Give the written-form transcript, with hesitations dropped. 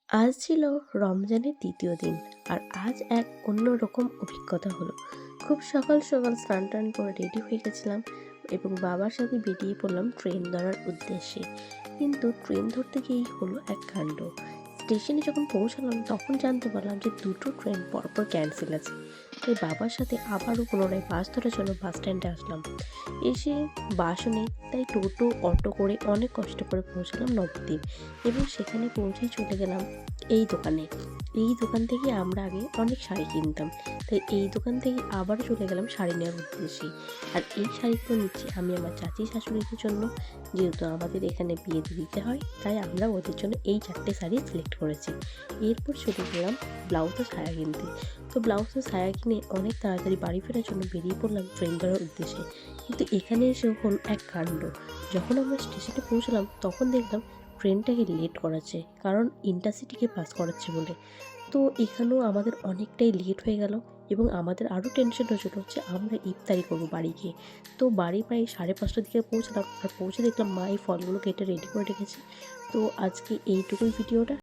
আজ ছিল রমজানের দ্বিতীয় দিন। আর আজ এক অন্যরকম অভিজ্ঞতা হলো। খুব সকাল সকাল স্নান টান করে রেডি হয়ে গেছিলাম এবং বাবার সাথে বেরিয়ে পড়লাম ট্রেন ধরার উদ্দেশ্যে। কিন্তু ট্রেন ধরতে গিয়েই হলো এক কাণ্ড। স্টেশনে যখন পৌঁছালাম তখন জানতে পারলাম যে দুটো ট্রেন পরপর ক্যান্সেল আছে। তাই বাবার সাথে আবারও পুনরায় বাস ধরার জন্য বাস স্ট্যান্ডে আসলাম। এসে বাসও নেই, তাই টোটো অটো করে অনেক কষ্ট করে পৌঁছালাম নবদ্বীপ এবং সেখানে পৌঁছেই চলে গেলাম এই দোকানে। এই দোকান থেকে আমরা আগে অনেক শাড়ি কিনতাম, তাই এই দোকান থেকে আবারও চলে গেলাম শাড়ি নেওয়ার উদ্দেশ্যে। আর এই শাড়িগুলো নিচ্ছি আমি আমার চাচি শাশুড়িদের জন্য, যেহেতু আমাদের এখানে বিয়েতে দিতে হয়, তাই আমরা ওদের জন্য এই 4টে শাড়ি সিলেক্ট করেছি। এরপর চলে গেলাম ব্লাউজ ও সায়া কিনতে। তো ব্লাউজ ও সায়া কিনে অনেক তাড়াতাড়ি বাড়ি ফেরার জন্য বেরিয়ে পড়লাম ট্রেন ধরার উদ্দেশ্যে। কিন্তু এখানে এসে হল এক কাণ্ড। যখন আমরা স্টেশনে পৌঁছলাম তখন দেখলাম ট্রেনটাকে লেট করাচ্ছে, কারণ ইন্টারসিটিকে পাস করাচ্ছে বলে। তো এখানেও আমাদের অনেকটাই লেট হয়ে গেল এবং আমাদের আরও টেনশন হচ্ছিল হচ্ছে আমরা ইফতারি করবো বাড়ি গিয়ে। তো বাড়ি প্রায় 5:30টার দিকে পৌঁছলাম, আর পৌঁছে দেখলাম মা এই ফলগুলো কেটে রেডি করে রেখেছে। তো আজকে এইটুকুই ভিডিওটা।